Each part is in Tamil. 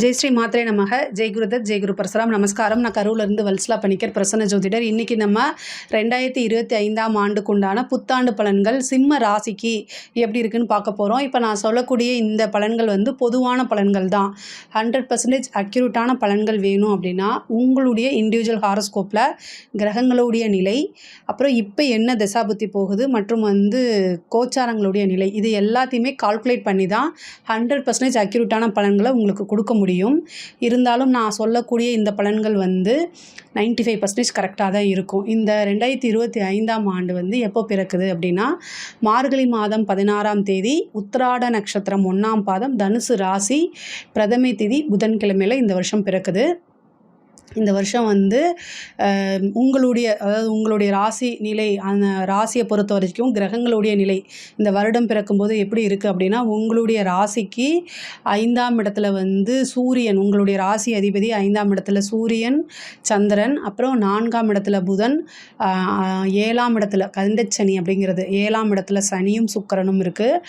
ஜெய் ஸ்ரீ மாத்ரே நமக. ஜெய் குருதத், ஜெய் குரு பரசுராம். நமஸ்காரம். நான் கரூர்லேருந்து வல்சலா பணிக்கர், பிரசன்ன ஜோதிடர். இன்றைக்கி நம்ம 2025ஆம் ஆண்டுக்குண்டான புத்தாண்டு பலன்கள் சிம்ம ராசிக்கு எப்படி இருக்குன்னு பார்க்க போகிறோம். இப்போ நான் சொல்லக்கூடிய இந்த பலன்கள் வந்து பொதுவான பலன்கள் தான். 100% அக்யூரேட்டான பலன்கள் வேணும் அப்படின்னா உங்களுடைய இண்டிவிஜுவல் ஹாரோஸ்கோப்பில் கிரகங்களுடைய நிலை, அப்புறம் இப்போ என்ன தசாபுத்தி போகுது மற்றும் வந்து கோச்சாரங்களுடைய நிலை, இது எல்லாத்தையுமே கால்குலேட் பண்ணி தான் 100% அக்யூரேட்டான பலன்களை உங்களுக்கு கொடுக்க முடியும். இருந்தாலும் நான் சொல்லக்கூடிய இந்த பலன்கள் வந்து 95% கரெக்டாக தான் இருக்கும். இந்த 2025ஆம் ஆண்டு வந்து எப்போ பிறக்குது அப்படின்னா மார்கழி மாதம் 16ஆம் தேதி உத்திராட நட்சத்திரம் 1ஆம் பாதம் தனுசு ராசி பிரதமை தேதி புதன்கிழமையில் இந்த வருஷம் பிறக்குது. இந்த வருஷம் வந்து உங்களுடைய ராசி நிலை, அந்த ராசியை பொறுத்த வரைக்கும் கிரகங்களுடைய நிலை இந்த வருடம் பிறக்கும்போது எப்படி இருக்குது அப்படின்னா உங்களுடைய ராசிக்கு 5ஆம் இடத்துல வந்து சூரியன், உங்களுடைய ராசி அதிபதி 5ஆம் இடத்துல சூரியன் சந்திரன், அப்புறம் 4ஆம் இடத்துல புதன், 7ஆம் இடத்துல கந்தச்சனி அப்படிங்கிறது 7ஆம் இடத்துல சனியும் சுக்கிரனும் இருக்குது.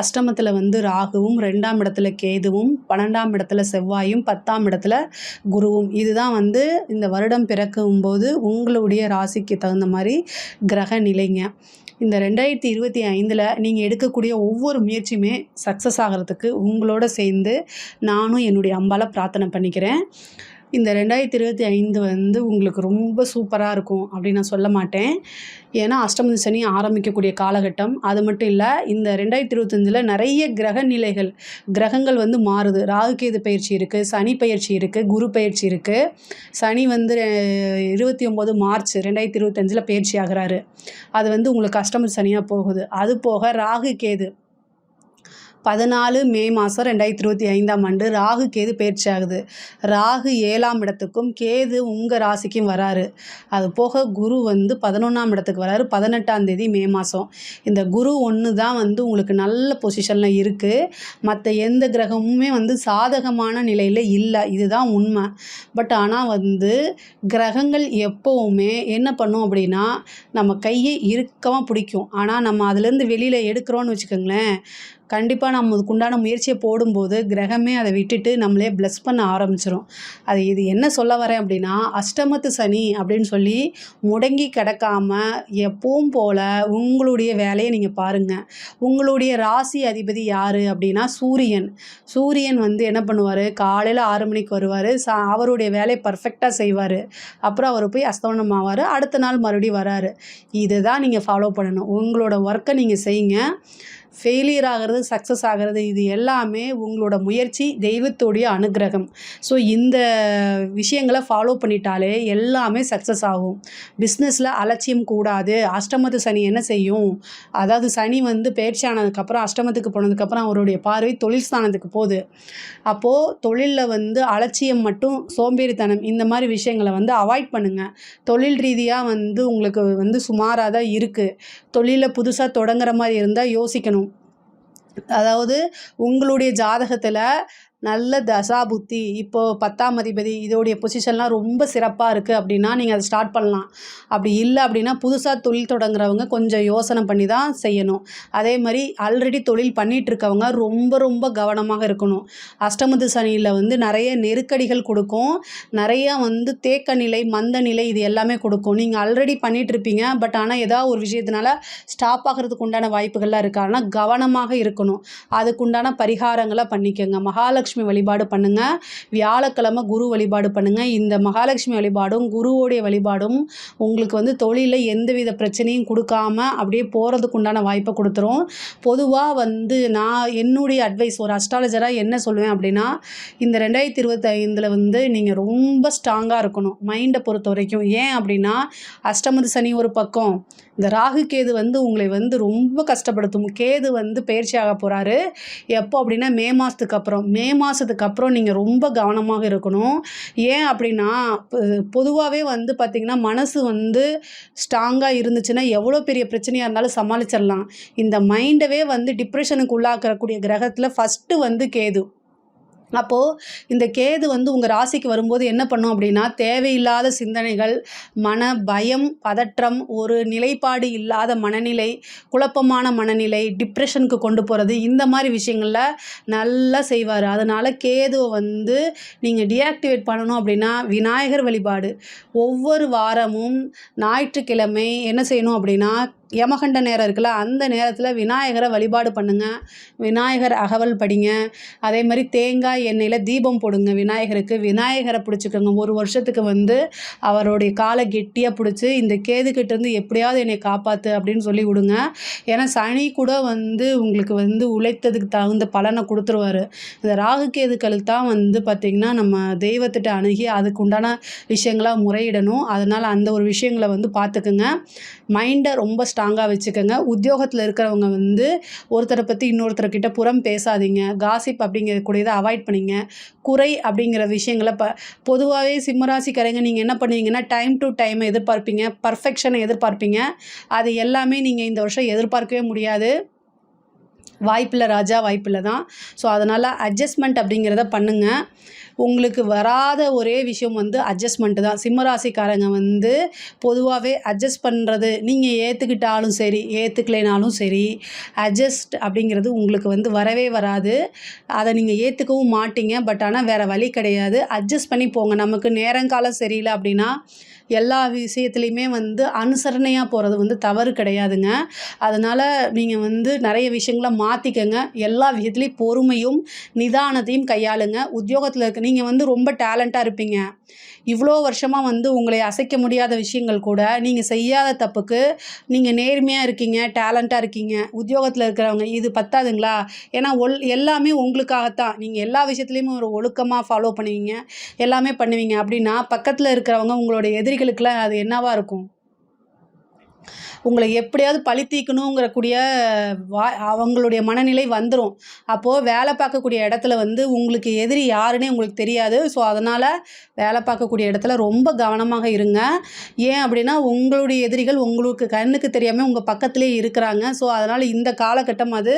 அஷ்டமத்தில் வந்து ராகுவும், 2ஆம் இடத்துல கேதுவும், 12ஆம் இடத்துல செவ்வாயும், 10ஆம் இடத்துல குருவும். இதுதான் வந்து இந்த வருடம் பிறக்கும்போது உங்களுடைய ராசிக்கு தகுந்த மாதிரி கிரக நிலைங்க. இந்த 2025 நீங்கள் எடுக்கக்கூடிய ஒவ்வொரு முயற்சியுமே சக்ஸஸ் ஆகிறதுக்கு உங்களோட சேர்ந்து நானும் என்னுடைய அம்பால பிரார்த்தனை பண்ணிக்கிறேன். இந்த 2025 வந்து உங்களுக்கு ரொம்ப சூப்பராக இருக்கும் அப்படின்னு நான் சொல்ல மாட்டேன். ஏன்னா அஷ்டமதி சனி ஆரம்பிக்கக்கூடிய காலகட்டம். அது மட்டும் இல்லை, இந்த 2025 நிறைய கிரக நிலைகள், கிரகங்கள் வந்து மாறுது. ராகுகேது பயிற்சி இருக்குது, சனி பயிற்சி இருக்குது, குரு பயிற்சி இருக்குது. சனி வந்து 29 மார்ச் 2025 பயிற்சி ஆகிறாரு. அது வந்து உங்களுக்கு அஷ்டமதி சனியாக போகுது. அது போக ராகு கேது 14 மே மாதம் 2025ஆம் ஆண்டு ராகு கேது பயிற்சி ஆகுது. ராகு 7ஆம் இடத்துக்கும் கேது உங்கள் ராசிக்கும் வராரு. அது போக குரு வந்து 11ஆம் இடத்துக்கு வராரு 18ஆம் தேதி மே மாதம். இந்த குரு ஒன்று தான் வந்து உங்களுக்கு நல்ல பொசிஷனில் இருக்குது. மற்ற எந்த கிரகமுமே வந்து சாதகமான நிலையில் இல்லை, இதுதான் உண்மை. பட் ஆனால் வந்து கிரகங்கள் எப்போவுமே என்ன பண்ணும் அப்படின்னா நம்ம கையை இறுக்கமாக பிடிக்கும். ஆனால் நம்ம அதுலேருந்து வெளியில் எடுக்கிறோன்னு வச்சுக்கோங்களேன், கண்டிப்பாக நம்ம அதுக்குண்டான முயற்சியை போடும்போது கிரகமே அதை விட்டுட்டு நம்மளே ப்ளஸ் பண்ண ஆரம்பிச்சிடும். இது என்ன சொல்ல வரேன் அப்படின்னா அஷ்டமத்து சனி அப்படின்னு சொல்லி முடங்கி கிடக்காம எப்பவும் போல் உங்களுடைய வேலையை நீங்கள் பாருங்கள். உங்களுடைய ராசி அதிபதி யார் அப்படின்னா சூரியன். சூரியன் வந்து என்ன பண்ணுவார், காலையில் 6 மணிக்கு வருவார், அவருடைய வேலையை பர்ஃபெக்டாக செய்வார். அப்புறம் அவர் போய் அஸ்தமனம் ஆவார், அடுத்த நாள் மறுபடியும் வராரு. இதுதான் நீங்கள் ஃபாலோ பண்ணணும். உங்களோட ஒர்க்கை நீங்கள் செய்யுங்க. ஃபெயிலியர் ஆகிறது, சக்ஸஸ் ஆகிறது, இது எல்லாமே உங்களோட முயற்சி, தெய்வத்தோடைய அனுகிரகம். ஸோ இந்த விஷயங்களை ஃபாலோ பண்ணிட்டாலே எல்லாமே சக்ஸஸ் ஆகும். பிஸ்னஸில் அலட்சியம் கூடாது. அஷ்டமத்து சனி என்ன செய்யும், அதாவது சனி வந்து பயிற்சி ஆனதுக்கப்புறம் அஷ்டமத்துக்கு போனதுக்கப்புறம் அவருடைய பார்வை தொழில் ஸ்தானத்துக்கு போகுது. அப்போது தொழிலில் வந்து அலட்சியம் மட்டும், சோம்பேறித்தனம், இந்த மாதிரி விஷயங்களை வந்து அவாய்ட் பண்ணுங்கள். தொழில் ரீதியாக வந்து உங்களுக்கு வந்து சுமாராக தான் இருக்குது. தொழிலில் புதுசாக தொடங்குற மாதிரி இருந்தால் யோசிக்கணும். அதாவது உங்களுடைய ஜாதகத்தில் நல்ல தசா புத்தி, இப்போது 10ஆம் அதிபதி இதோடைய பொசிஷன்லாம் ரொம்ப சிறப்பாக இருக்குது அப்படின்னா நீங்கள் அதை ஸ்டார்ட் பண்ணலாம். அப்படி இல்லை அப்படின்னா புதுசாக தொழில் தொடங்குறவங்க கொஞ்சம் யோசனை பண்ணி தான் செய்யணும். அதே மாதிரி ஆல்ரெடி தொழில் பண்ணிகிட்ருக்கவங்க ரொம்ப ரொம்ப கவனமாக இருக்கணும். அஷ்டமத்து சனியில் வந்து நிறைய நெருக்கடிகள் கொடுக்கும், நிறையா வந்து தேக்க நிலை, மந்த நிலை, இது எல்லாமே கொடுக்கும். நீங்கள் ஆல்ரெடி பண்ணிகிட்ருப்பீங்க, பட் ஆனால் ஏதாவது ஒரு விஷயத்தினால ஸ்டாப் ஆகிறதுக்கு உண்டான வாய்ப்புகள்லாம் இருக்குது. ஆனால் கவனமாக இருக்கணும். அதுக்குண்டான பரிகாரங்களை பண்ணிக்கோங்க. மகாலட்சுமி வழிபாடு பண்ணுங்க. வியாழக்கிழமை குரு வழிபாடு பண்ணுங்க. இந்த மகாலட்சுமி வழிபாடும் குருவோடைய வழிபாடும் உங்களுக்கு வந்து தொழிலில் எந்தவித பிரச்சனையும் கொடுக்காம அப்படியே போகிறதுக்கு உண்டான வாய்ப்பை கொடுத்துரும். பொதுவாக வந்து நான் என்னுடைய அட்வைஸ் ஒரு அஸ்ட்ராலஜராக என்ன சொல்லுவேன் அப்படின்னா இந்த 2025 வந்து நீங்கள் ரொம்ப ஸ்ட்ராங்காக இருக்கணும் மைண்டை பொறுத்த வரைக்கும். ஏன் அப்படின்னா அஷ்டமத்து சனி ஒரு பக்கம், இந்த ராகு கேது வந்து உங்களை வந்து ரொம்ப கஷ்டப்படுத்தும். கேது வந்து பயிற்சியாக போகிறாரு எப்போ அப்படின்னா மே மாதத்துக்கு அப்புறம் நீங்கள் ரொம்ப கவனமாக இருக்கணும். ஏன் அப்படின்னா பொதுவாகவே வந்து பார்த்திங்கன்னா மனசு வந்து ஸ்ட்ராங்காக இருந்துச்சுன்னா எவ்வளோ பெரிய பிரச்சனையாக இருந்தாலும் சமாளிச்சிடலாம். இந்த மைண்டவே வந்து டிப்ரெஷனுக்கு உள்ளாக்கக்கூடிய கிரகத்தில் ஃபஸ்ட்டு வந்து கேது. அப்போது இந்த கேது வந்து உங்கள் ராசிக்கு வரும்போது என்ன பண்ணும் அப்படின்னா, தேவையில்லாத சிந்தனைகள், மன பயம், பதற்றம், ஒரு நிலைப்பாடு இல்லாத மனநிலை, குழப்பமான மனநிலை, டிப்ரெஷனுக்கு கொண்டு போகிறது, இந்த மாதிரி விஷயங்களில் நல்லா செய்வார். அதனால் கேதுவை வந்து நீங்கள் டீஆக்டிவேட் பண்ணணும் அப்படின்னா விநாயகர் வழிபாடு. ஒவ்வொரு வாரமும் ஞாயிற்றுக்கிழமை என்ன செய்யணும் அப்படின்னா, யமகண்ட நேரம் இருக்குல்ல, அந்த நேரத்தில் விநாயகரை வழிபாடு பண்ணுங்கள். விநாயகர் அகவல் படிங்க. அதே மாதிரி தேங்காய் எண்ணெயில் தீபம் போடுங்க விநாயகருக்கு. விநாயகரை பிடிச்சிக்கோங்க. ஒரு வருஷத்துக்கு வந்து அவருடைய காலை கெட்டியாக பிடிச்சி, இந்த கேதுக்கிட்டேருந்து எப்படியாவது என்னை காப்பாற்று அப்படின்னு சொல்லி விடுங்க. ஏன்னா சனி கூட வந்து உங்களுக்கு வந்து உழைத்ததுக்கு தகுந்த பலனை கொடுத்துருவாரு. இந்த ராகு கேதுக்களுக்கு தான் வந்து பார்த்திங்கன்னா நம்ம தெய்வத்திட்ட அணுகி அதுக்கு உண்டான விஷயங்களாக முறையிடணும். அதனால் அந்த ஒரு விஷயங்களை வந்து பார்த்துக்குங்க. மைண்டை ரொம்ப ஸ்ட்ராங்காக வச்சுக்கோங்க. உத்தியோகத்தில் இருக்கிறவங்க வந்து ஒருத்தரை பற்றி இன்னொருத்தர்கிட்ட புறம் பேசாதீங்க. காசிப் அப்படிங்கிறக்கூடியதை அவாய்ட் பண்ணிங்க. குறை அப்படிங்கிற விஷயங்களை பொதுவாகவே சிம்மராசிக்காரங்க நீங்கள் என்ன பண்ணுவீங்கன்னா, டைம் டு டைமை எதிர்பார்ப்பீங்க, பர்ஃபெக்ஷனை எதிர்பார்ப்பீங்க. அது எல்லாமே நீங்கள் இந்த வருஷம் எதிர்பார்க்கவே முடியாது. வாய்ப்பில்லை ராஜா, வாய்ப்பில்லை தான். ஸோ அதனால் அட்ஜஸ்ட்மெண்ட் அப்படிங்கிறத பண்ணுங்கள். உங்களுக்கு வராத ஒரே விஷயம் வந்து அட்ஜஸ்ட்மெண்ட்டு தான். சிம்மராசிக்காரங்க வந்து பொதுவாகவே அட்ஜஸ்ட் பண்ணுறது, நீங்கள் ஏற்றுக்கிட்டாலும் சரி ஏற்றுக்கலைனாலும் சரி, அட்ஜஸ்ட் அப்படிங்கிறது உங்களுக்கு வந்து வரவே வராது. அதை நீங்கள் ஏற்றுக்கவும் மாட்டீங்க. பட் ஆனால் வேறு வழி கிடையாது. அட்ஜஸ்ட் பண்ணி போங்க. நமக்கு நேரங்காலம் சரியில்லை அப்படின்னா எல்லா விஷயத்துலையுமே வந்து அனுசரணையாக போகிறது வந்து தவறு கிடையாதுங்க. அதனால் நீங்கள் வந்து நிறைய விஷயங்கள மாற்றிக்கங்க. எல்லா விஷயத்துலேயும் பொறுமையும் நிதானத்தையும் கையாளுங்க. உத்தியோகத்தில் இருக்க நீங்கள் வந்து ரொம்ப டேலண்ட்டாக இருப்பீங்க. இவ்வளோ வருஷமாக வந்து உங்களை அசைக்க முடியாத விஷயங்கள் கூட நீங்கள் செய்யாத தப்புக்கு நீங்கள் நேர்மையாக இருக்கீங்க, டேலண்ட்டாக இருக்கீங்க. உத்தியோகத்தில் இருக்கிறவங்க இது பத்தாதுங்களா? ஏன்னா எல்லாமே உங்களுக்காகத்தான். நீங்கள் எல்லா விஷயத்துலையுமே ஒரு ஒழுக்கமாக ஃபாலோ பண்ணுவீங்க, எல்லாமே பண்ணுவீங்க அப்படின்னா பக்கத்தில் இருக்கிறவங்க உங்களோட எதிரிகளுக்கெல்லாம் அது என்னவா இருக்கும்? உங்களை எப்படியாவது பழி தீர்க்கணுங்கிறக்கூடிய அவங்களுடைய மனநிலை வந்துடும். அப்போது வேலை பார்க்கக்கூடிய இடத்துல வந்து உங்களுக்கு எதிரி யாருன்னே உங்களுக்கு தெரியாது. ஸோ அதனால் வேலை பார்க்கக்கூடிய இடத்துல ரொம்ப கவனமாக இருங்க. ஏன் அப்படின்னா உங்களுடைய எதிரிகள் உங்களுக்கு கண்ணுக்கு தெரியாமல் உங்கள் பக்கத்துலேயே இருக்கிறாங்க. ஸோ அதனால் இந்த காலகட்டம் அது.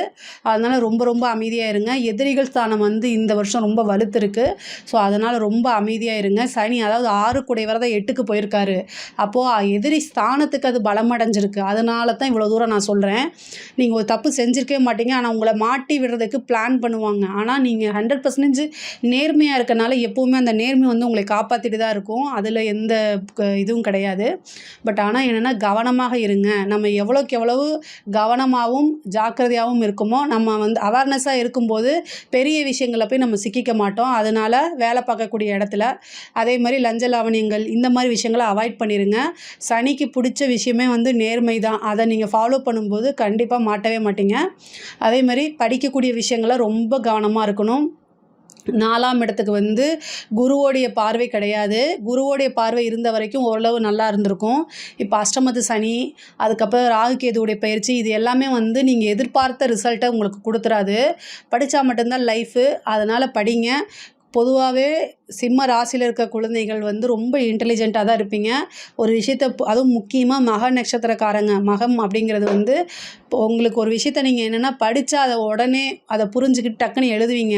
அதனால் ரொம்ப ரொம்ப அமைதியாக இருங்க. எதிரிகள் ஸ்தானம் வந்து இந்த வருஷம் ரொம்ப வலுத்திருக்கு. ஸோ அதனால் ரொம்ப அமைதியாக இருங்க. சனி அதாவது 6 குடையவர் தான் 8க்கு போயிருக்காரு. அப்போது எதிரி ஸ்தானத்துக்கு அது பலமடைஞ்சிருக்கு. அதனால தான் இவ்வளோ தூரம் நான் சொல்கிறேன். நீங்கள் ஒரு தப்பு செஞ்சுருக்கவே மாட்டீங்க. ஆனால் உங்களை மாட்டி விடுறதுக்கு பிளான் பண்ணுவாங்க. ஆனால் நீங்கள் 100% நேர்மையாக இருக்கனால எப்போவுமே அந்த நேர்மை வந்து உங்களை காப்பாற்றிட்டு தான் இருக்கும். அதில் எந்த இதுவும் கிடையாது. பட் ஆனால் என்னென்னா கவனமாக இருங்க. நம்ம எவ்வளோக்கு எவ்வளவு கவனமாகவும் ஜாக்கிரதையாகவும் இருக்குமோ, நம்ம வந்து அவேர்னஸாக இருக்கும்போது பெரிய விஷயங்களை போய் நம்ம சிக்கிக்க மாட்டோம். அதனால் வேலை பார்க்கக்கூடிய இடத்துல அதே மாதிரி லஞ்ச லாவணியங்கள் இந்த மாதிரி விஷயங்களை அவாய்ட் பண்ணிடுங்க. சனிக்கு பிடிச்ச விஷயமே வந்து நேர்மை தான். அதை நீங்கள் ஃபாலோ பண்ணும்போது கண்டிப்பாக மாட்டவே மாட்டீங்க. அதே மாதிரி படிக்கக்கூடிய விஷயங்களை ரொம்ப கவனமாக இருக்கணும். 4ஆம் இடத்துக்கு வந்து குருவோடைய பார்வை கிடையாது. குருவோடைய பார்வை இருந்த வரைக்கும் ஓரளவு நல்லா இருந்திருக்கும். இப்போ அஷ்டமத்து சனி, அதுக்கப்புறம் ராகு கேதுவுடைய பயிற்சி, இது எல்லாமே வந்து நீங்கள் எதிர்பார்த்த ரிசல்ட்டை உங்களுக்கு கொடுத்துறாது. படித்தா மட்டும்தான் லைஃபு. அதனால் படிங்க. பொதுவாகவே சிம்ம ராசியில் இருக்க குழந்தைகள் வந்து ரொம்ப இன்டெலிஜென்ட்டாக தான் இருப்பீங்க. ஒரு விஷயத்தை அதுவும் முக்கியமாக மக நட்சத்திரக்காரங்க, மகம் அப்படிங்கிறது வந்து உங்களுக்கு ஒரு விஷயத்த நீங்கள் என்னென்னா படித்தா அதை உடனே அதை புரிஞ்சுக்கிட்டு டக்குன்னு எழுதுவீங்க.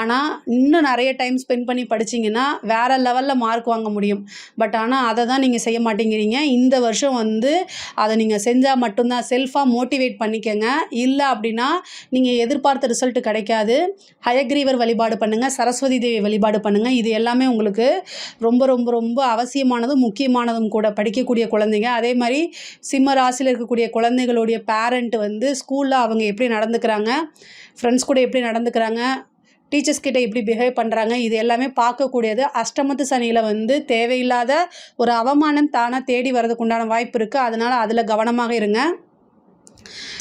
ஆனால் இன்னும் நிறைய டைம் ஸ்பெண்ட் பண்ணி படிச்சிங்கன்னா வேறு லெவலில் மார்க் வாங்க முடியும். பட் ஆனால் அதை தான் நீங்கள் செய்ய மாட்டேங்கிறீங்க. இந்த வருஷம் வந்து அதை நீங்கள் செஞ்சால் மட்டும்தான் செல்ஃபாக மோட்டிவேட் பண்ணிக்கங்க. இல்லை அப்படின்னா நீங்கள் எதிர்பார்த்த ரிசல்ட் கிடைக்காது. ஹயக்ரீவர் வழிபாடு பண்ணுங்கள், சரஸ்வதி தேவி வழிபாடு பண்ணுங்கள். இது எல்லாமே உங்களுக்கு ரொம்ப ரொம்ப ரொம்ப அவசியமானதும் முக்கியமானதும் கூட. படிக்கக்கூடிய குழந்தைங்க, அதே மாதிரி சிம்ம ராசியில் இருக்கக்கூடிய குழந்தைகளுடைய பேரண்ட் வந்து ஸ்கூலில் அவங்க எப்படி நடந்துக்கிறாங்க, ஃப்ரெண்ட்ஸ் கூட எப்படி நடந்துக்கிறாங்க, டீச்சர்ஸ் கிட்ட எப்படி பிஹேவ் பண்ணுறாங்க, இது எல்லாமே பார்க்கக்கூடியது. அஷ்டமத்து சனியில் வந்து தேவையில்லாத ஒரு அவமானம் தானாக தேடி வர்றதுக்கு உண்டான வாய்ப்பு இருக்குது. அதனால் அதில் கவனமாக இருங்க.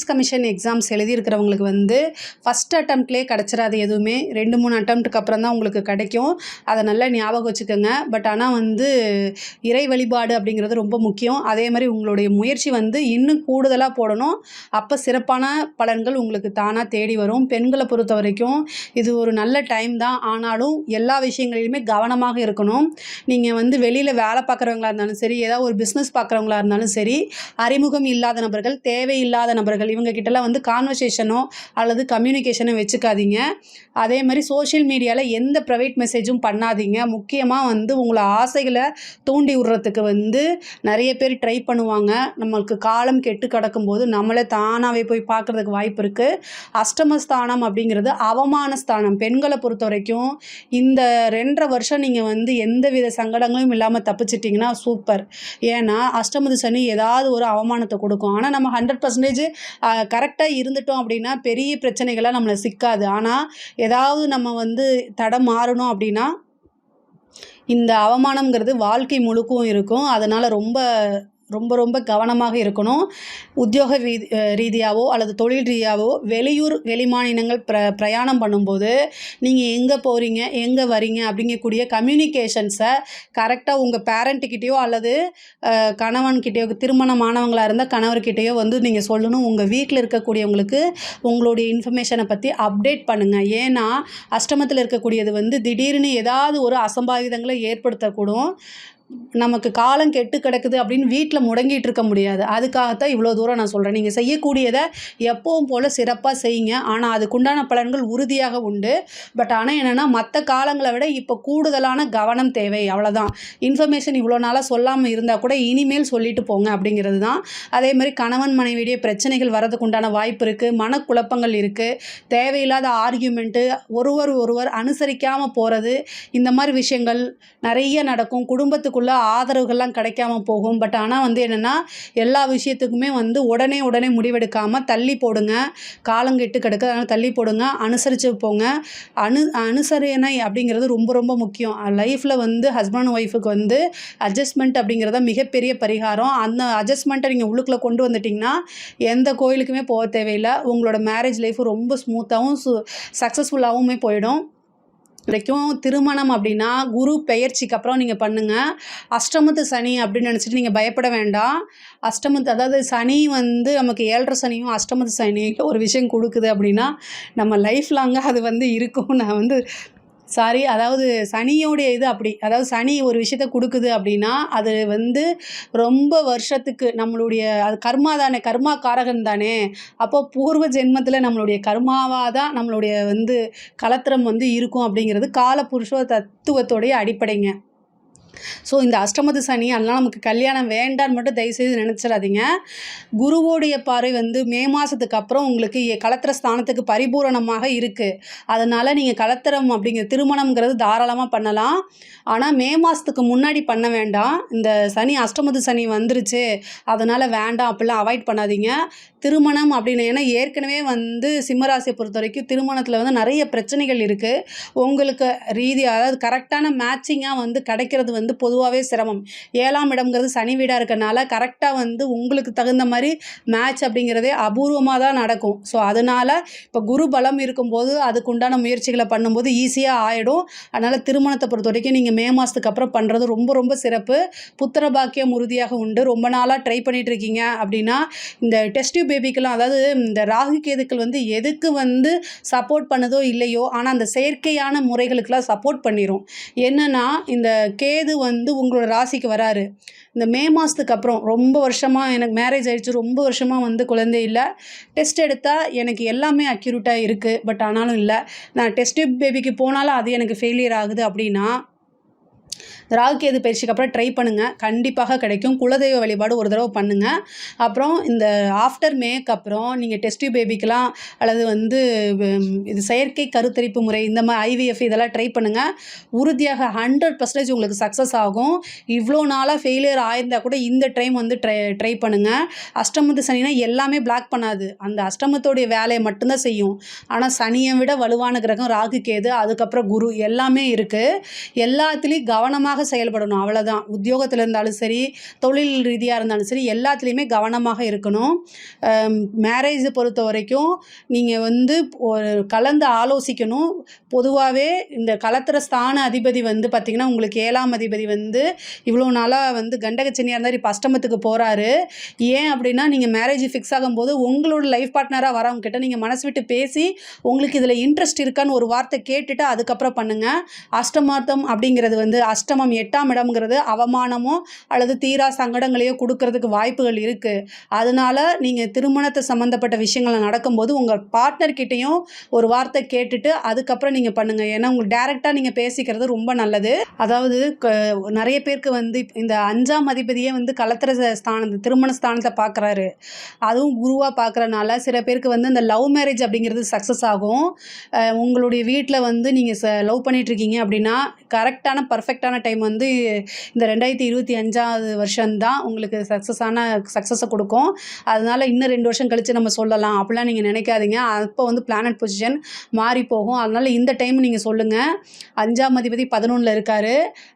கமிஷன் எக்ஸாம்ஸ் எழுதியிருக்கிறவங்களுக்கு வந்து ஃபஸ்ட் அட்டம்ப்ட்லேயே கிடச்சிடாது. எதுவுமே 2-3 அட்டம்ப்ட்டுக்கு அப்புறம் தான் உங்களுக்கு கிடைக்கும். அதை நல்லா ஞாபகம் வச்சுக்கோங்க. பட் ஆனால் வந்து இறை வழிபாடு அப்படிங்கிறது ரொம்ப முக்கியம். அதே மாதிரி உங்களுடைய முயற்சி வந்து இன்னும் கூடுதலாக போடணும். அப்போ சிறப்பான பலன்கள் உங்களுக்கு தானாக தேடி வரும். பெண்களை பொறுத்த வரைக்கும் இது ஒரு நல்ல டைம் தான். ஆனாலும் எல்லா விஷயங்களிலுமே கவனமாக இருக்கணும். நீங்கள் வந்து வெளியில் வேலை பார்க்குறவங்களா இருந்தாலும் சரி, ஏதாவது ஒரு பிஸ்னஸ் பார்க்குறவங்களா இருந்தாலும் சரி, அறிமுகம் இல்லாத நபர்கள், தேவையில்லாத நபர்கள் இவங்க கிட்டலாம் வந்து கான்வர்சேஷனோ அல்லது கம்யூனிகேஷனோ வச்சுக்காதீங்க. அதே மாதிரி சோஷியல் மீடியாவில் எந்த ப்ரைவேட் மெசேஜும் பண்ணாதீங்க. முக்கியமாக வந்து உங்களை ஆசைகளை தூண்டி விடுறதுக்கு வந்து நிறைய பேர் ட்ரை பண்ணுவாங்க. நம்மளுக்கு காலம் கெட்டு கிடக்கும்போது நம்மளே தானாகவே போய் பார்க்குறதுக்கு வாய்ப்பு இருக்குது. அஷ்டமஸ்தானம் அப்படிங்கிறது அவமான ஸ்தானம். பெண்களை பொறுத்த வரைக்கும் இந்த 2.5 வருஷம் நீங்கள் வந்து எந்த வித சங்கடங்களும் இல்லாமல் தப்பிச்சிட்டிங்கன்னா சூப்பர். ஏன்னா அஷ்டமத்து சனி ஏதாவது ஒரு அவமானத்தை கொடுக்கும். ஆனால் நம்ம 100% கரெக்டாக இருந்துட்டோம் அப்படின்னா பெரிய பிரச்சனைகளாக நம்மளை சிக்காது. ஆனால் ஏதாவது நம்ம வந்து தடம் மாறணும் அப்படின்னா இந்த அவமானம்ங்கிறது வாழ்க்கை முழுக்கும் இருக்கும். அதனால் ரொம்ப ரொம்ப ரொம்ப கவனமாக இருக்கணும். உத்தியோக ரீதியாவோ அல்லது தொழில் ரீதியாவோ வெளியூர் வெளிமாநிலங்கள் பிரயாணம் பண்ணும்போது நீங்கள் எங்கே போகிறீங்க எங்கே வரீங்க அப்படிங்கக்கூடிய கம்யூனிகேஷன்ஸை கரெக்டாக உங்கள் பேரண்ட்டுக்கிட்டேயோ அல்லது கணவன்கிட்டயோ திருமணமானவங்களாக இருந்தால் கணவர்கிட்டயோ வந்து நீங்கள் சொல்லணும். உங்கள் வீட்டில் இருக்கக்கூடியவங்களுக்கு உங்களுடைய இன்ஃபர்மேஷனை பற்றி அப்டேட் பண்ணுங்கள். ஏன்னா அஷ்டமத்தில் இருக்கக்கூடியது வந்து திடீர்னு ஏதாவது ஒரு அசம்பாவிதங்களை ஏற்படுத்தக்கூடும். நமக்கு காலம் கெட்டு கிடக்குது அப்படின்னு வீட்டில் முடங்கிட்டு இருக்க முடியாது. அதுக்காகத்தான் இவ்வளோ தூரம் நான் சொல்கிறேன். நீங்கள் செய்யக்கூடியதை எப்பவும் போல் சிறப்பாக செய்யுங்க. ஆனால் அதுக்குண்டான பலன்கள் உறுதியாக உண்டு. பட் ஆனால் என்னென்னா மற்ற காலங்களை விட இப்போ கூடுதலான கவனம் தேவை. அவ்வளோதான். இன்ஃபர்மேஷன் இவ்வளோ நாளாக சொல்லாமல் இருந்தால் கூட இனிமேல் சொல்லிட்டு போங்க அப்படிங்கிறது தான். அதே மாதிரி கணவன் மனைவியிடையே பிரச்சனைகள் வரதுக்கு உண்டான வாய்ப்பு இருக்குது. மனக்குழப்பங்கள் இருக்குது. தேவையில்லாத ஆர்கியூமெண்ட்டு, ஒருவர் அனுசரிக்காமல் போகிறது, இந்த மாதிரி விஷயங்கள் நிறைய நடக்கும். குடும்பத்துக்குள்ளே ஆதரவுகள்லாம் கிடைக்காம போகும். பட் ஆனால் வந்து என்னென்னா எல்லா விஷயத்துக்குமே வந்து உடனே முடிவெடுக்காமல் தள்ளி போடுங்க. காலங்கெட்டு கிடக்கு, அதனால் தள்ளி போடுங்க. அனுசரித்து போங்க. அனுசரணை அப்படிங்கிறது ரொம்ப ரொம்ப முக்கியம். லைஃப்பில் வந்து ஹஸ்பண்ட் அண்ட் ஒய்ஃபுக்கு வந்து அட்ஜஸ்ட்மெண்ட் அப்படிங்கிறத மிகப்பெரிய பரிகாரம். அந்த அட்ஜஸ்ட்மெண்ட்டை நீங்கள் உள்ளுக்குள்ளே கொண்டு வந்துட்டிங்கன்னா எந்த கோயிலுக்குமே போக தேவையில்லை. உங்களோட மேரேஜ் லைஃப் ரொம்ப ஸ்மூத்தாகவும் சக்ஸஸ்ஃபுல்லாகவுமே போயிடும். வரைக்கும் திருமணம் அப்படின்னா குரு பெயர்ச்சிக்கு அப்புறம் நீங்கள் பண்ணுங்கள். அஷ்டமத்து சனி அப்படின்னு நினச்சிட்டு நீங்கள் பயப்பட வேண்டாம். அதாவது சனி வந்து நமக்கு 7.5 சனியும் அஷ்டமத்து சனியும் ஒரு விஷயம் கொடுக்குது அப்படின்னா நம்ம லைஃப் லாங்காக அது வந்து இருக்கும். நான் வந்து அதாவது சனியோடைய இது அப்படி. அதாவது சனி ஒரு விஷயத்த கொடுக்குது அப்படின்னா அது வந்து ரொம்ப வருஷத்துக்கு நம்மளுடைய அது கர்மா தானே, கர்மா காரகன் தானே. அப்போ பூர்வ ஜென்மத்தில் நம்மளுடைய கர்மாவாக தான் நம்மளுடைய வந்து கலத்திரம் வந்து இருக்கும் அப்படிங்கிறது காலபுருஷ தத்துவத்தோடைய அடிப்படைங்க. ஸோ இந்த அஷ்டமத்து சனி அதெல்லாம் நமக்கு கல்யாணம் வேண்டான்னு மட்டும் தயவுசெய்து நினச்சிடாதீங்க. குருவோடைய பார்வை வந்து மே மாதத்துக்கு அப்புறம் உங்களுக்கு கலத்திர ஸ்தானத்துக்கு பரிபூரணமாக இருக்குது. அதனால் நீங்கள் கலத்திரம் அப்படிங்கிற திருமணம்ங்கிறது தாராளமாக பண்ணலாம். ஆனால் மே மாதத்துக்கு முன்னாடி பண்ண வேண்டாம். இந்த சனி அஷ்டமத்து சனி வந்துருச்சு அதனால் வேண்டாம் அப்படிலாம் அவாய்ட் பண்ணாதீங்க. திருமணம் அப்படின்னு ஏன்னா ஏற்கனவே வந்து சிம்மராசியை பொறுத்த வரைக்கும் திருமணத்தில் வந்து நிறைய பிரச்சனைகள் இருக்குது. உங்களுக்கு ரீதியாக அதாவது கரெக்டான மேட்சிங்காக வந்து கிடைக்கிறது வந்து பொதுவாகவே சிரமம். 7ஆம் இடம்ங்கிறது சனி வீடாக இருக்கனால கரெக்டாக வந்து உங்களுக்கு தகுந்த மாதிரி மேட்ச் அப்படிங்கிறதே அபூர்வமாக தான் நடக்கும். ஸோ அதனால் இப்போ குரு பலம் இருக்கும்போது அதுக்குண்டான முயற்சிகளை பண்ணும்போது ஈஸியாக ஆகிடும். அதனால் திருமணத்தை பொறுத்த வரைக்கும் நீங்கள் மே மாதத்துக்கு அப்புறம் பண்ணுறது ரொம்ப ரொம்ப சிறப்பு. புத்திர பாக்கியம் உறுதியாக உண்டு. ரொம்ப நாளாக ட்ரை பண்ணிகிட்டு இருக்கீங்க அப்படின்னா இந்த டெஸ்ட் டியூப் பேபிக்கெல்லாம் அதாவது இந்த ராகு கேதுக்கள் வந்து எதுக்கு வந்து சப்போர்ட் பண்ணுதோ இல்லையோ ஆனால் அந்த செயற்கையான முறைகளுக்கெல்லாம் சப்போர்ட் பண்ணிடும். என்னென்னா இந்த கேது வந்து உங்களோட ராசிக்கு வராரு. இந்த மே மாதத்துக்கு அப்புறம் ரொம்ப வருஷமாக எனக்கு மேரேஜ் ஆகிடுச்சு, ரொம்ப வருஷமாக வந்து குழந்தை இல்லை, டெஸ்ட் எடுத்தால் எனக்கு எல்லாமே அக்யூரேட்டாக இருக்குது, பட் ஆனாலும் இல்லை, நான் டெஸ்ட் பேபிக்கு போனாலும் அது எனக்கு ஃபெயிலியர் ஆகுது அப்படின்னா ராகு கேது பயிற்சிக்கு அப்புறம் ட்ரை பண்ணுங்கள். கண்டிப்பாக கிடைக்கும். குலதெய்வ வழிபாடு ஒரு தடவை பண்ணுங்கள். அப்புறம் இந்த ஆஃப்டர் மேக்கு அப்புறம் நீங்கள் டெஸ்ட் பேபிக்கெலாம் அல்லது வந்து இது செயற்கை கருத்தரிப்பு முறை இந்த மாதிரி IVF இதெல்லாம் ட்ரை பண்ணுங்கள். உறுதியாக 100% உங்களுக்கு சக்ஸஸ் ஆகும். இவ்வளோ நாளாக ஃபெயிலியர் ஆயிருந்தால் கூட இந்த டைம் வந்து ட்ரை பண்ணுங்கள். அஷ்டமத்து சனினா எல்லாமே பிளாக் பண்ணாது. அந்த அஷ்டமத்தோடைய வேலையை மட்டும்தான் செய்யும். ஆனால் சனியை விட வலுவான கிரகம் ராகு கேது, அதுக்கப்புறம் குரு எல்லாமே இருக்குது. எல்லாத்துலேயும் கவனமாக செயல்படணும். அவ்வளோதான். உத்தியோகத்தில் இருந்தாலும் சரி, தொழில் ரீதியாக இருந்தாலும் சரி, எல்லாத்துலேயுமே கவனமாக இருக்கணும். மேரேஜை பொறுத்த வரைக்கும் நீங்கள் வந்து ஒரு கலந்து ஆலோசிக்கணும். பொதுவாகவே இந்த கலத்திர ஸ்தான அதிபதி வந்து பார்த்திங்கன்னா உங்களுக்கு 7ஆம் அதிபதி வந்து இவ்வளோ நாளாக வந்து கண்டகச்சனியாக இருந்தார், இப்போ அஷ்டமத்துக்கு போகிறாரு. ஏன் அப்படின்னா நீங்கள் மேரேஜ் ஃபிக்ஸ் ஆகும்போது உங்களோட லைஃப் பார்ட்னராக வரவங்க கிட்ட நீங்கள் மனசு விட்டு பேசி உங்களுக்கு இதில் இன்ட்ரெஸ்ட் இருக்கான்னு ஒரு வார்த்தை கேட்டுட்டு அதுக்கப்புறம் பண்ணுங்கள். அஷ்டமார்த்தம் அப்படிங்கிறது வந்து அஷ்டமம் 8ஆம் இடம்ங்கிறது அவமானமோ அல்லது தீரா சங்கடங்களையோ கொடுக்கறதுக்கு வாய்ப்புகள் இருக்குது. அதனால நீங்கள் திருமணத்தை சம்மந்தப்பட்ட விஷயங்கள் நடக்கும்போது உங்கள் பார்ட்னர்கிட்டையும் ஒரு வார்த்தை கேட்டுட்டு அதுக்கப்புறம் நீங்கள் பண்ணுங்கள். ஏன்னா உங்களுக்கு டைரெக்டாக நீங்கள் பேசிக்கிறது ரொம்ப நல்லது. அதாவது நிறைய பேருக்கு வந்து இந்த 5ஆம் அதிபதியே வந்து கலத்திர ஸ்தானத்தை திருமண ஸ்தானத்தை பார்க்குறாரு. அதுவும் குருவாக பார்க்குறனால சில பேருக்கு வந்து இந்த லவ் மேரேஜ் அப்படிங்கிறது சக்ஸஸ் ஆகும். உங்களுடைய வீட்டில் வந்து நீங்கள் லவ் பண்ணிகிட்ருக்கீங்க அப்படின்னா கரெக்டான பர்ஃபெக்டான டைம் வந்து இந்த 2025 வருஷம்தான் உங்களுக்கு சக்ஸஸை கொடுக்கும். அதனால் இன்னும் 2 வருஷம் கழித்து நம்ம சொல்லலாம் அப்படிலாம் நீங்கள் நினைக்காதீங்க. அப்போ வந்து பிளானட் பொசிஷன் மாறி போகும். அதனால் இந்த டைம் நீங்கள் சொல்லுங்கள். 5ஆம் அதிபதி 11ல் இருக்கார்.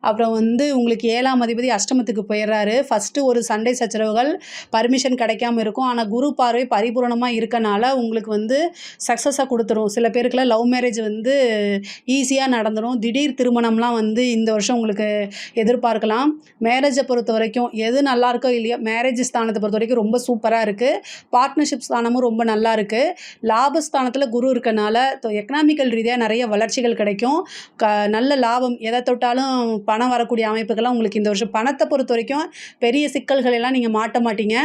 அப்புறம் வந்து உங்களுக்கு 7ஆம் அதிபதி அஷ்டமத்துக்கு போயிடுறாரு. ஃபஸ்ட்டு ஒரு சண்டை சச்சரவுகள் பர்மிஷன் கிடைக்காம இருக்கும். ஆனால் குரு பார்வை பரிபூரணமாக இருக்கனால உங்களுக்கு வந்து சக்ஸஸாக கொடுத்துரும். சில பேருக்குலாம் லவ் மேரேஜ் வந்து ஈஸியாக நடந்துடும். திடீர் திருமணம்லாம் வந்து இந்த வருஷம் உங்களுக்கு எதிர்பார்க்கலாம். மேரேஜை பொறுத்த வரைக்கும் எது நல்லா இருக்கோ இல்லையோ மேரேஜ் ஸ்தானத்தை பொறுத்த வரைக்கும் ரொம்ப சூப்பராக இருக்குது. பார்ட்னர்ஷிப் ஸ்தானமும் ரொம்ப நல்லா இருக்குது. லாபஸ்தானத்தில் குரு இருக்கனால எக்கனாமிக்கல் ரீதியாக நிறைய வளர்ச்சிகள் கிடைக்கும். நல்ல லாபம் எதை தொட்டாலும் பணம் வரக்கூடிய அமைப்புகள்லாம் உங்களுக்கு இந்த வருஷம். பணத்தை பொறுத்த வரைக்கும் பெரிய சிக்கல்கள் எல்லாம் நீங்கள் மாட்ட மாட்டீங்க.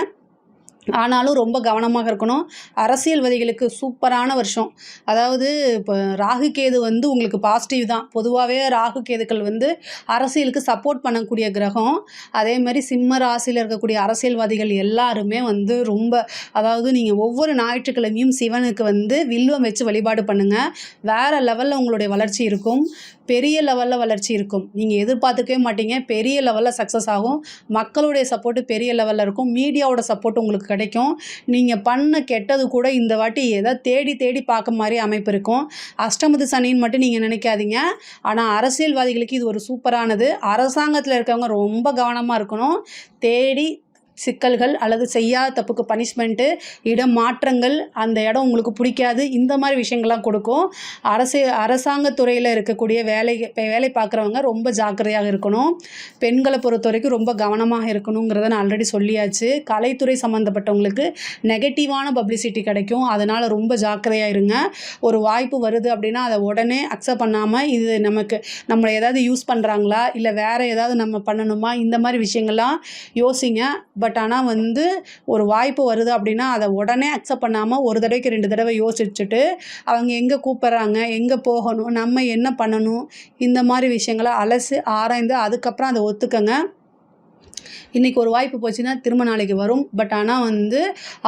ஆனாலும் ரொம்ப கவனமாக இருக்கணும். அரசியல்வாதிகளுக்கு சூப்பரான வருஷம். அதாவது இப்போ ராகு கேது வந்து உங்களுக்கு பாசிட்டிவ் தான். பொதுவாகவே ராகு கேதுக்கள் வந்து அரசியலுக்கு சப்போர்ட் பண்ணக்கூடிய கிரகம். அதே மாதிரி சிம்ம ராசியில் இருக்கக்கூடிய அரசியல்வாதிகள் எல்லாருமே வந்து ரொம்ப, அதாவது நீங்கள் ஒவ்வொரு ஞாயிற்றுக்கிழமையும் சிவனுக்கு வந்து வில்வம் வச்சு வழிபாடு பண்ணுங்கள். வேறு லெவலில் உங்களுடைய வளர்ச்சி இருக்கும். பெரிய லெவலில் வளர்ச்சி இருக்கும். நீங்கள் எதிர்பார்த்துக்கவே மாட்டீங்க. பெரிய லெவலில் சக்ஸஸ் ஆகும். மக்களுடைய சப்போர்ட்டு பெரிய லெவலில் இருக்கும். மீடியாவோட சப்போர்ட் உங்களுக்கு கிடைக்கும். நீங்கள் பண்ண கெட்டது கூட இந்த வாட்டி எதை தேடி தேடி பார்க்க மாதிரி அமைப்பு இருக்கும். அஷ்டமத்து சனின்னு மட்டும் நீங்கள் நினைக்காதீங்க. ஆனால் அரசியல்வாதிகளுக்கு இது ஒரு சூப்பரானது. அரசாங்கத்தில் இருக்கவங்க ரொம்ப கவனமாக இருக்கணும். தேடி சிக்கல்கள் அல்லது செய்யாத தப்புக்கு பனிஷ்மெண்ட்டு, இடம் மாற்றங்கள், அந்த இடம் உங்களுக்கு பிடிக்காது, இந்த மாதிரி விஷயங்கள்லாம் கொடுக்கும். அரசாங்கத்துறையில் இருக்கக்கூடிய வேலை பார்க்குறவங்க ரொம்ப ஜாக்கிரதையாக இருக்கணும். பெண்களை பொறுத்த வரைக்கும் ரொம்ப கவனமாக இருக்கணுங்கிறத நான் ஆல்ரெடி சொல்லியாச்சு. கலைத்துறை சம்மந்தப்பட்டவங்களுக்கு நெகட்டிவான பப்ளிசிட்டி கிடைக்கும். அதனால் ரொம்ப ஜாக்கிரதையாக இருங்க. ஒரு வாய்ப்பு வருது அப்படின்னா அதை உடனே அக்செப்ட் பண்ணாமல் இது நம்மளை ஏதாவது யூஸ் பண்ணுறாங்களா இல்லை வேறு ஏதாவது நம்ம பண்ணணுமா, இந்த மாதிரி விஷயங்கள்லாம் யோசிங்க. பட் ஆனால் வந்து ஒரு வாய்ப்பு வருது அப்படின்னா அதை உடனே அக்செப்ட் பண்ணாமல் ஒரு தடவைக்கு 2 தடவை யோசிச்சுட்டு அவங்க எங்கே கூப்பிட்றாங்க, எங்கே போகணும், நம்ம என்ன பண்ணணும், இந்த மாதிரி விஷயங்களை அலசி ஆராய்ந்து அதுக்கப்புறம் அதை ஒத்துக்கங்க. இன்றைக்கி ஒரு வாய்ப்பு போச்சுன்னா திரும்ப நாளைக்கு வரும். பட் ஆனால் வந்து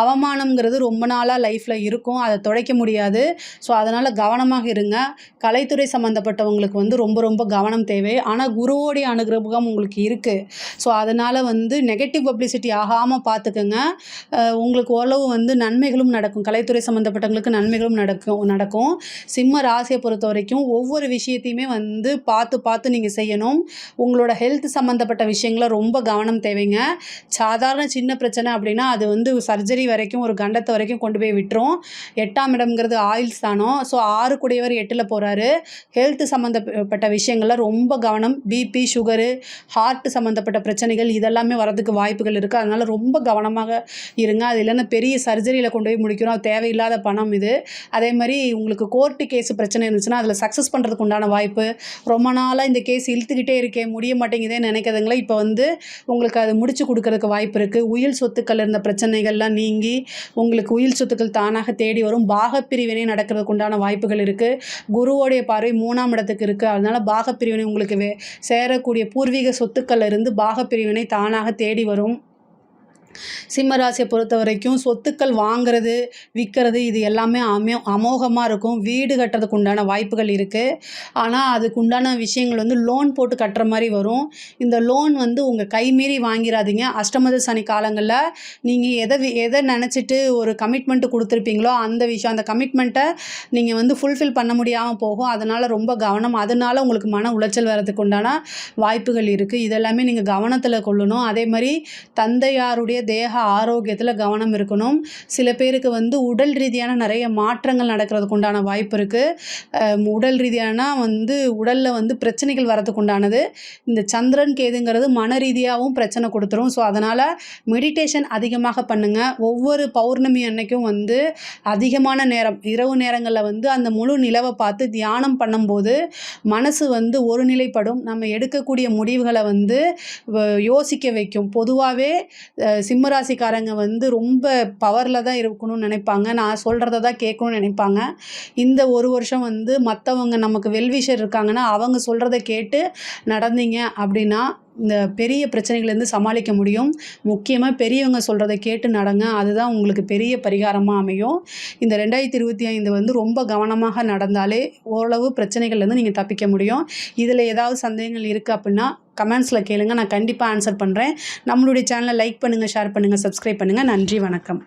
அவமானம்ங்கிறது ரொம்ப நாளாக லைஃப்பில் இருக்கும். அதை துடைக்க முடியாது. ஸோ அதனால் கவனமாக இருங்க. கலைத்துறை சம்மந்தப்பட்டவங்களுக்கு வந்து ரொம்ப ரொம்ப கவனம் தேவை. ஆனால் குருவோடைய அனுகிரகம் உங்களுக்கு இருக்குது. ஸோ அதனால் வந்து நெகட்டிவ் பப்ளிசிட்டி ஆகாமல் பார்த்துக்கோங்க. உங்களுக்கு ஓரளவு வந்து நன்மைகளும் நடக்கும். கலைத்துறை சம்மந்தப்பட்டவங்களுக்கு நன்மைகளும் நடக்கும். சிம்ம ராசியை பொறுத்த வரைக்கும் ஒவ்வொரு விஷயத்தையுமே வந்து பார்த்து நீங்கள் செய்யணும். உங்களோட ஹெல்த் சம்மந்தப்பட்ட விஷயங்களை ரொம்ப கவனம் தேவைங்க. சாதாரண சின்ன பிரச்சனை அப்படின்னா அது வந்து சர்ஜரி வரைக்கும், ஒரு கண்டத்தை வரைக்கும் கொண்டு போய் விட்டுரும். 8ஆம் இடம்ங்கிறது ஆயில் ஸ்தானம். ஸோ 6 கூடியவர் 8ல் போகிறாரு. ஹெல்த் சம்மந்தப்பட்ட விஷயங்களில் ரொம்ப கவனம். பிபி, சுகரு, ஹார்ட் சம்மந்தப்பட்ட பிரச்சனைகள் இதெல்லாமே வரதுக்கு வாய்ப்புகள் இருக்குது. அதனால் ரொம்ப கவனமாக இருங்க. அது இல்லைன்னா பெரிய சர்ஜரியில் கொண்டு போய் முடிக்கிறோம். தேவையில்லாத பணம் இது. அதே மாதிரி உங்களுக்கு கோர்ட்டு கேஸ் பிரச்சனை இருந்துச்சுன்னா அதில் சக்ஸஸ் பண்ணுறதுக்கு உண்டான வாய்ப்பு. ரொம்ப நாளாக இந்த கேஸ் இழுத்துக்கிட்டே இருக்கே, முடிய மாட்டேங்குதே நினைக்கிறதுங்களா, இப்போ வந்து உங்களுக்கு அது முடிச்சு கொடுக்கறதுக்கு வாய்ப்பு இருக்குது. உயில் சொத்துக்கள் இருந்த பிரச்சனைகள்லாம் நீங்கி உங்களுக்கு உயில் சொத்துக்கள் தானாக தேடி வரும். பாகப்பிரிவினை நடக்கிறதுக்கு உண்டான வாய்ப்புகள் இருக்குது. குருவோடைய பார்வை 3ஆம் இடத்துக்கு இருக்குது. அதனால் பாகப்பிரிவினை உங்களுக்கு சேரக்கூடிய பூர்வீக சொத்துக்கள் இருந்து பாகப்பிரிவினை தானாக தேடி வரும். சிம்மராசியை பொறுத்த வரைக்கும் சொத்துக்கள் வாங்கிறது, விற்கிறது இது எல்லாமே அமோகமாக இருக்கும். வீடு கட்டுறதுக்கு உண்டான வாய்ப்புகள் இருக்குது. ஆனால் அதுக்கு உண்டான விஷயங்கள் வந்து லோன் போட்டு கட்டுற மாதிரி வரும். இந்த லோன் வந்து உங்கள் கைமீறி வாங்கிடாதீங்க. அஷ்டமத சனி காலங்களில் நீங்கள் எதை நினச்சிட்டு ஒரு கமிட்மெண்ட்டு கொடுத்துருப்பீங்களோ அந்த கமிட்மெண்ட்டை நீங்கள் வந்து ஃபுல்ஃபில் பண்ண முடியாமல் போகும். அதனால் ரொம்ப கவனம். அதனால் உங்களுக்கு மன உளைச்சல் வர்றதுக்கு உண்டான வாய்ப்புகள் இருக்குது. இதெல்லாமே நீங்கள் கவனத்தில் கொள்ளணும். அதே மாதிரி தந்தையாருடைய தேக ஆரோக்கியத்தில் கவனம் இருக்கணும். சில பேருக்கு வந்து உடல் ரீதியான நிறைய மாற்றங்கள் நடக்கிறதுக்கு உண்டான வாய்ப்பு இருக்குது. உடல் ரீதியானா வந்து உடலில் வந்து பிரச்சனைகள் வரதுக்கு உண்டானது. இந்த சந்திரன் கேதுங்கிறது மன ரீதியாகவும் பிரச்சனை கொடுத்துரும். ஸோ அதனால் மெடிடேஷன் அதிகமாக பண்ணுங்கள். ஒவ்வொரு பௌர்ணமி அன்னைக்கும் வந்து அதிகமான நேரம் இரவு நேரங்களில் வந்து அந்த முழு நிலவை பார்த்து தியானம் பண்ணும்போது மனசு வந்து ஒருநிலைப்படும். நம்ம எடுக்கக்கூடிய முடிவுகளை வந்து யோசிக்க வைக்கும். பொதுவாகவே சிம்மராசிக்காரங்க வந்து ரொம்ப பவரில் தான் இருக்கணும்னு நினைப்பாங்க. நான் சொல்கிறத தான் கேட்கணும்னு நினைப்பாங்க. இந்த ஒரு வருஷம் வந்து மற்றவங்க நமக்கு வெல்விஷர் இருக்காங்கன்னா அவங்க சொல்கிறத கேட்டு நடந்தீங்க அப்படின்னா இந்த பெரிய பிரச்சனைகள்லேருந்து சமாளிக்க முடியும். முக்கியமாக பெரியவங்க சொல்கிறத கேட்டு நடங்க. அதுதான் உங்களுக்கு பெரிய பரிகாரமாக அமையும். இந்த 2025 வந்து ரொம்ப கவனமாக நடந்தாலே ஓரளவு பிரச்சனைகள்லேருந்து நீங்கள் தப்பிக்க முடியும். இதில் ஏதாவது சந்தேகங்கள் இருக்குது அப்படின்னா கமெண்ட்ஸில் கேளுங்க. நான் கண்டிப்பாக ஆன்சர் பண்ணுறேன். நம்மளுடைய சேனலை லைக் பண்ணுங்கள், ஷேர் பண்ணுங்கள், சப்ஸ்கிரைப் பண்ணுங்கள். நன்றி, வணக்கம்.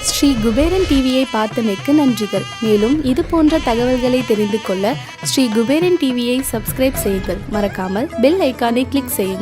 ஸ்ரீ குபேரன் டிவியை பார்த்தமைக்கு நன்றிகள். மேலும் இது போன்ற தகவல்களை தெரிந்து கொள்ள ஸ்ரீ குபேரன் டிவியை சப்ஸ்கிரைப் செய்யுங்கள். மறக்காமல் பெல் ஐக்கானை கிளிக் செய்யுங்கள்.